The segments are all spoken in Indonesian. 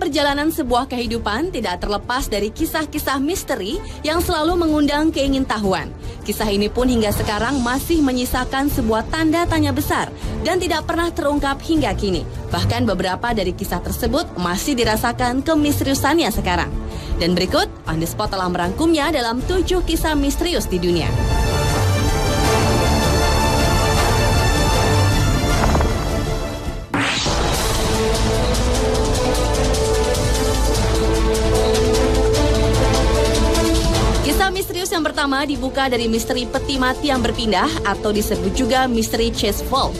perjalanan sebuah kehidupan tidak terlepas dari kisah-kisah misteri yang selalu mengundang keingintahuan. Kisah ini pun hingga sekarang masih menyisakan sebuah tanda tanya besar dan tidak pernah terungkap hingga kini. Bahkan beberapa dari kisah tersebut masih dirasakan kemisteriusannya sekarang. Dan berikut, On The Spot telah merangkumnya dalam 7 kisah misterius di dunia. Kisah misterius yang pertama dibuka dari misteri peti mati yang berpindah atau disebut juga misteri Chase Vault.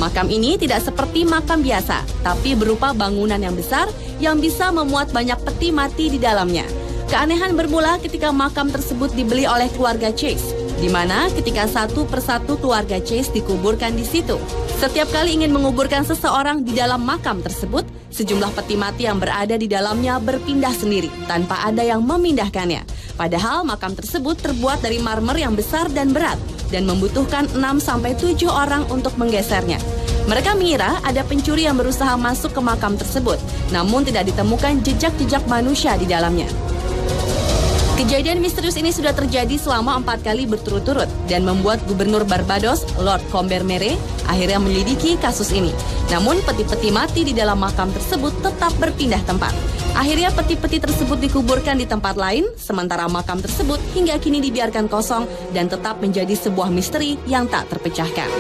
Makam ini tidak seperti makam biasa, tapi berupa bangunan yang besar yang bisa memuat banyak peti mati di dalamnya. Keanehan bermula ketika makam tersebut dibeli oleh keluarga Chase, di mana ketika satu persatu keluarga Chase dikuburkan di situ. Setiap kali ingin menguburkan seseorang di dalam makam tersebut, sejumlah peti mati yang berada di dalamnya berpindah sendiri tanpa ada yang memindahkannya. Padahal makam tersebut terbuat dari marmer yang besar dan berat dan membutuhkan 6-7 orang untuk menggesernya. Mereka mengira ada pencuri yang berusaha masuk ke makam tersebut, namun tidak ditemukan jejak-jejak manusia di dalamnya. Kejadian misterius ini sudah terjadi selama 4 kali berturut-turut dan membuat Gubernur Barbados, Lord Combermere, akhirnya menyelidiki kasus ini. Namun peti-peti mati di dalam makam tersebut tetap berpindah tempat. Akhirnya peti-peti tersebut dikuburkan di tempat lain, sementara makam tersebut hingga kini dibiarkan kosong dan tetap menjadi sebuah misteri yang tak terpecahkan.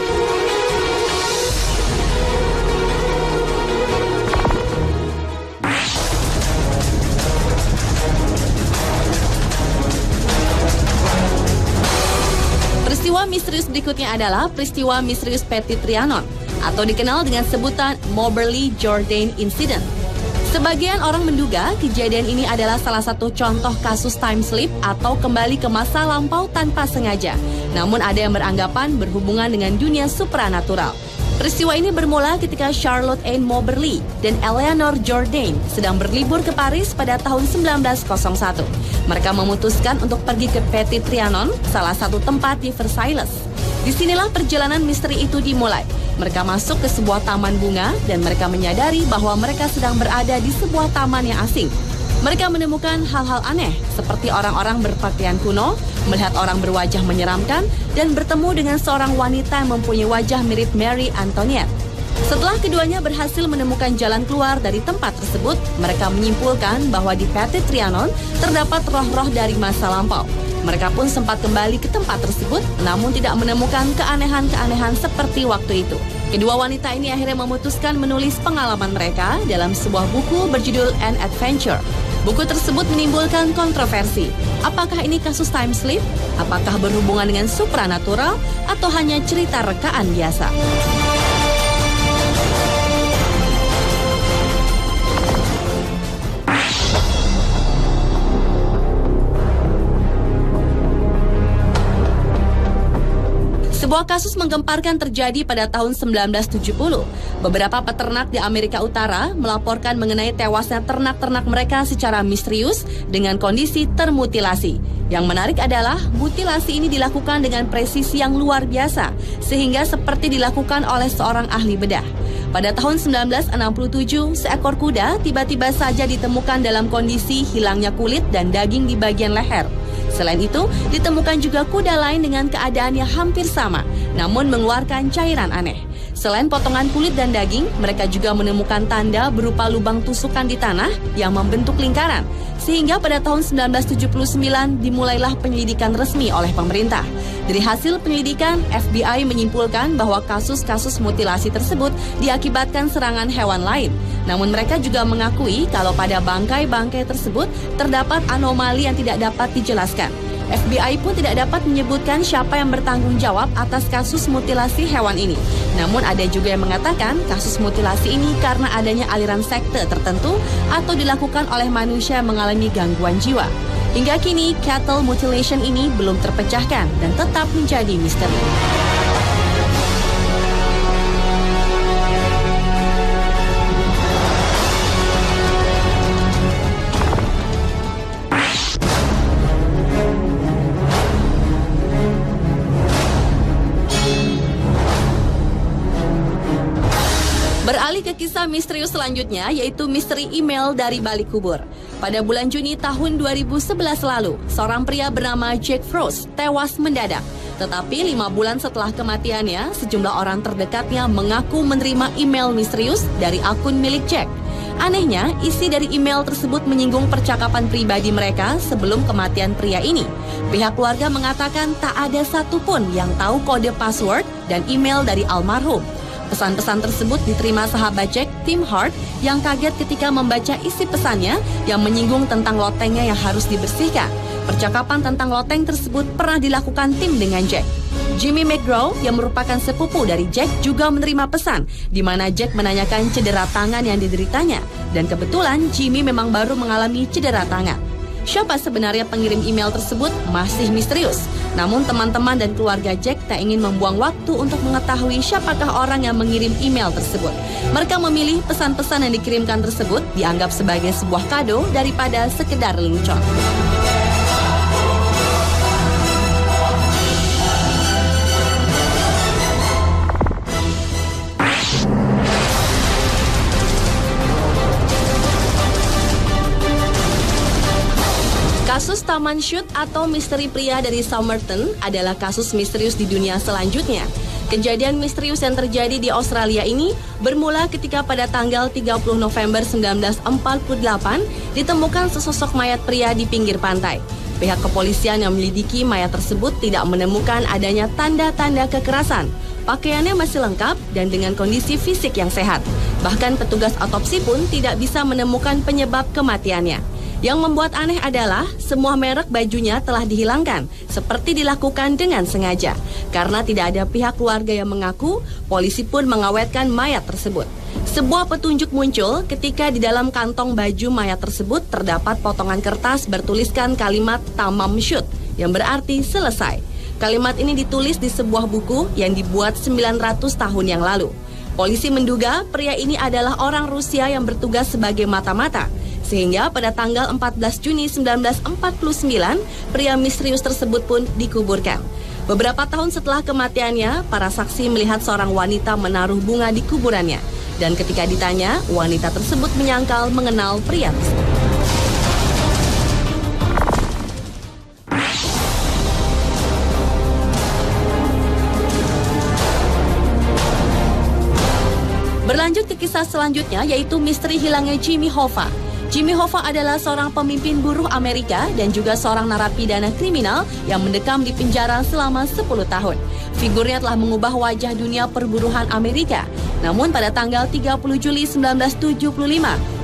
Peristiwa misterius berikutnya adalah peristiwa misterius Peti Trianon atau dikenal dengan sebutan Moberly Jourdain Incident. Sebagian orang menduga kejadian ini adalah salah satu contoh kasus time slip atau kembali ke masa lampau tanpa sengaja. Namun ada yang beranggapan berhubungan dengan dunia supranatural. Peristiwa ini bermula ketika Charlotte Ann Moberly dan Eleanor Jourdain sedang berlibur ke Paris pada tahun 1901. Mereka memutuskan untuk pergi ke Petit Trianon, salah satu tempat di Versailles. Disinilah perjalanan misteri itu dimulai. Mereka masuk ke sebuah taman bunga dan mereka menyadari bahwa mereka sedang berada di sebuah taman yang asing. Mereka menemukan hal-hal aneh seperti orang-orang berpakaian kuno, melihat orang berwajah menyeramkan, dan bertemu dengan seorang wanita yang mempunyai wajah mirip Mary Antoinette. Setelah keduanya berhasil menemukan jalan keluar dari tempat tersebut, mereka menyimpulkan bahwa di Petit Trianon terdapat roh-roh dari masa lampau. Mereka pun sempat kembali ke tempat tersebut, namun tidak menemukan keanehan-keanehan seperti waktu itu. Kedua wanita ini akhirnya memutuskan menulis pengalaman mereka dalam sebuah buku berjudul An Adventure. Buku tersebut menimbulkan kontroversi. Apakah ini kasus time slip? Apakah berhubungan dengan supranatural? Atau hanya cerita rekaan biasa? Sebuah kasus menggemparkan terjadi pada tahun 1970. Beberapa peternak di Amerika Utara melaporkan mengenai tewasnya ternak-ternak mereka secara misterius dengan kondisi termutilasi. Yang menarik adalah mutilasi ini dilakukan dengan presisi yang luar biasa, sehingga seperti dilakukan oleh seorang ahli bedah. Pada tahun 1967, seekor kuda tiba-tiba saja ditemukan dalam kondisi hilangnya kulit dan daging di bagian leher. Selain itu, ditemukan juga kuda lain dengan keadaan yang hampir sama, namun mengeluarkan cairan aneh. Selain potongan kulit dan daging, mereka juga menemukan tanda berupa lubang tusukan di tanah yang membentuk lingkaran. Sehingga pada tahun 1979 dimulailah penyelidikan resmi oleh pemerintah. Dari hasil penyelidikan, FBI menyimpulkan bahwa kasus-kasus mutilasi tersebut diakibatkan serangan hewan lain. Namun mereka juga mengakui kalau pada bangkai-bangkai tersebut terdapat anomali yang tidak dapat dijelaskan. FBI pun tidak dapat menyebutkan siapa yang bertanggung jawab atas kasus mutilasi hewan ini. Namun ada juga yang mengatakan kasus mutilasi ini karena adanya aliran sekte tertentu atau dilakukan oleh manusia yang mengalami gangguan jiwa. Hingga kini, cattle mutilation ini belum terpecahkan dan tetap menjadi misteri. Beralih ke kisah misterius selanjutnya, yaitu misteri email dari balik kubur. Pada bulan Juni tahun 2011 lalu, seorang pria bernama Jack Frost tewas mendadak. Tetapi 5 bulan setelah kematiannya, sejumlah orang terdekatnya mengaku menerima email misterius dari akun milik Jack. Anehnya, isi dari email tersebut menyinggung percakapan pribadi mereka sebelum kematian pria ini. Pihak keluarga mengatakan tak ada satupun yang tahu kode password dan email dari almarhum. Pesan-pesan tersebut diterima sahabat Jack, Tim Hart, yang kaget ketika membaca isi pesannya yang menyinggung tentang lotengnya yang harus dibersihkan. Percakapan tentang loteng tersebut pernah dilakukan Tim dengan Jack. Jimmy McGraw, yang merupakan sepupu dari Jack, juga menerima pesan di mana Jack menanyakan cedera tangan yang dideritanya. Dan kebetulan Jimmy memang baru mengalami cedera tangan. Siapa sebenarnya pengirim email tersebut masih misterius. Namun teman-teman dan keluarga Jack tak ingin membuang waktu untuk mengetahui siapakah orang yang mengirim email tersebut. Mereka memilih pesan-pesan yang dikirimkan tersebut dianggap sebagai sebuah kado daripada sekedar lelucon. Kasus Taman Shoot atau misteri pria dari Somerton adalah kasus misterius di dunia selanjutnya. Kejadian misterius yang terjadi di Australia ini bermula ketika pada tanggal 30 November 1948 ditemukan sesosok mayat pria di pinggir pantai. Pihak kepolisian yang menyelidiki mayat tersebut tidak menemukan adanya tanda-tanda kekerasan. Pakaiannya masih lengkap dan dengan kondisi fisik yang sehat. Bahkan petugas otopsi pun tidak bisa menemukan penyebab kematiannya. Yang membuat aneh adalah semua merek bajunya telah dihilangkan, seperti dilakukan dengan sengaja. Karena tidak ada pihak keluarga yang mengaku, polisi pun mengawetkan mayat tersebut. Sebuah petunjuk muncul ketika di dalam kantong baju mayat tersebut terdapat potongan kertas bertuliskan kalimat Tamam Shoot, yang berarti selesai. Kalimat ini ditulis di sebuah buku yang dibuat 900 tahun yang lalu. Polisi menduga pria ini adalah orang Rusia yang bertugas sebagai mata-mata. Sehingga pada tanggal 14 Juni 1949, pria misterius tersebut pun dikuburkan. Beberapa tahun setelah kematiannya, para saksi melihat seorang wanita menaruh bunga di kuburannya. Dan ketika ditanya, wanita tersebut menyangkal mengenal pria tersebut. Berlanjut ke kisah selanjutnya, yaitu misteri hilangnya Jimmy Hoffa. Jimmy Hoffa adalah seorang pemimpin buruh Amerika dan juga seorang narapidana kriminal yang mendekam di penjara selama 10 tahun. Figurnya telah mengubah wajah dunia perburuhan Amerika. Namun pada tanggal 30 Juli 1975,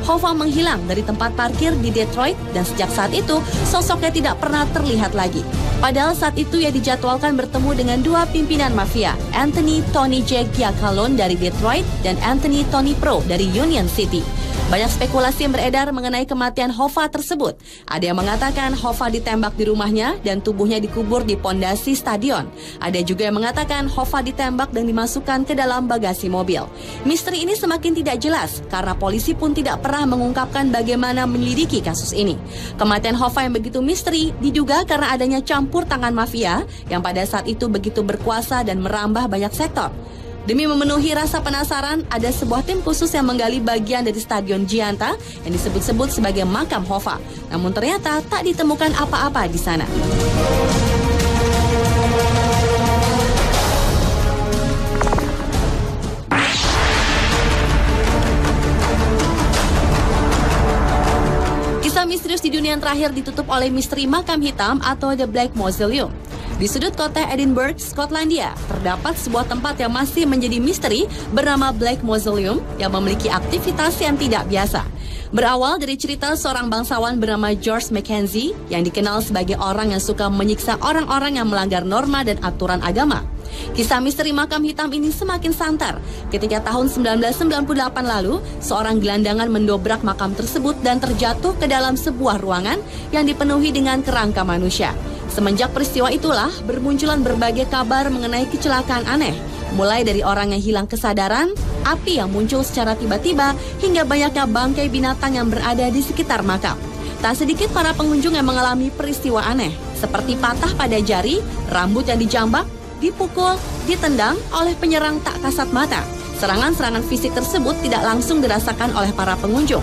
Hoffa menghilang dari tempat parkir di Detroit dan sejak saat itu sosoknya tidak pernah terlihat lagi. Padahal saat itu ia dijadwalkan bertemu dengan dua pimpinan mafia, Anthony Tony J. Giacalone dari Detroit dan Anthony Tony Pro dari Union City. Banyak spekulasi yang beredar mengenai kematian Hoffa tersebut. Ada yang mengatakan Hoffa ditembak di rumahnya dan tubuhnya dikubur di pondasi stadion. Ada juga yang mengatakan Hoffa ditembak dan dimasukkan ke dalam bagasi mobil. Misteri ini semakin tidak jelas karena polisi pun tidak pernah mengungkapkan bagaimana menyelidiki kasus ini. Kematian Hoffa yang begitu misteri diduga karena adanya campur tangan mafia yang pada saat itu begitu berkuasa dan merambah banyak sektor. Demi memenuhi rasa penasaran, ada sebuah tim khusus yang menggali bagian dari Stadion Gianta yang disebut-sebut sebagai makam Hoffa. Namun ternyata tak ditemukan apa-apa di sana. Kisah misterius di dunia yang terakhir ditutup oleh misteri makam hitam atau The Black Mausoleum. Di sudut kota Edinburgh, Skotlandia, terdapat sebuah tempat yang masih menjadi misteri bernama Black Mausoleum yang memiliki aktivitas yang tidak biasa. Berawal dari cerita seorang bangsawan bernama George Mackenzie yang dikenal sebagai orang yang suka menyiksa orang-orang yang melanggar norma dan aturan agama. Kisah misteri makam hitam ini semakin santer ketika tahun 1998 lalu seorang gelandangan mendobrak makam tersebut dan terjatuh ke dalam sebuah ruangan yang dipenuhi dengan kerangka manusia. Semenjak peristiwa itulah bermunculan berbagai kabar mengenai kecelakaan aneh, mulai dari orang yang hilang kesadaran, api yang muncul secara tiba-tiba, hingga banyaknya bangkai binatang yang berada di sekitar makam. Tak sedikit para pengunjung yang mengalami peristiwa aneh, seperti patah pada jari, rambut yang dijambak, dipukul, ditendang oleh penyerang tak kasat mata. Serangan-serangan fisik tersebut tidak langsung dirasakan oleh para pengunjung.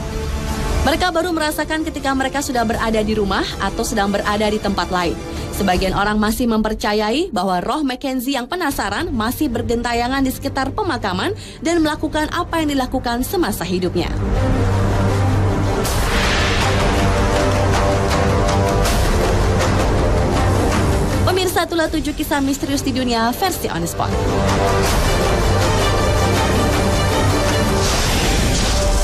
Mereka baru merasakan ketika mereka sudah berada di rumah atau sedang berada di tempat lain. Sebagian orang masih mempercayai bahwa roh Mackenzie yang penasaran masih bergentayangan di sekitar pemakaman dan melakukan apa yang dilakukan semasa hidupnya. Pemirsa, itulah 7 kisah misterius di dunia versi On The Spot.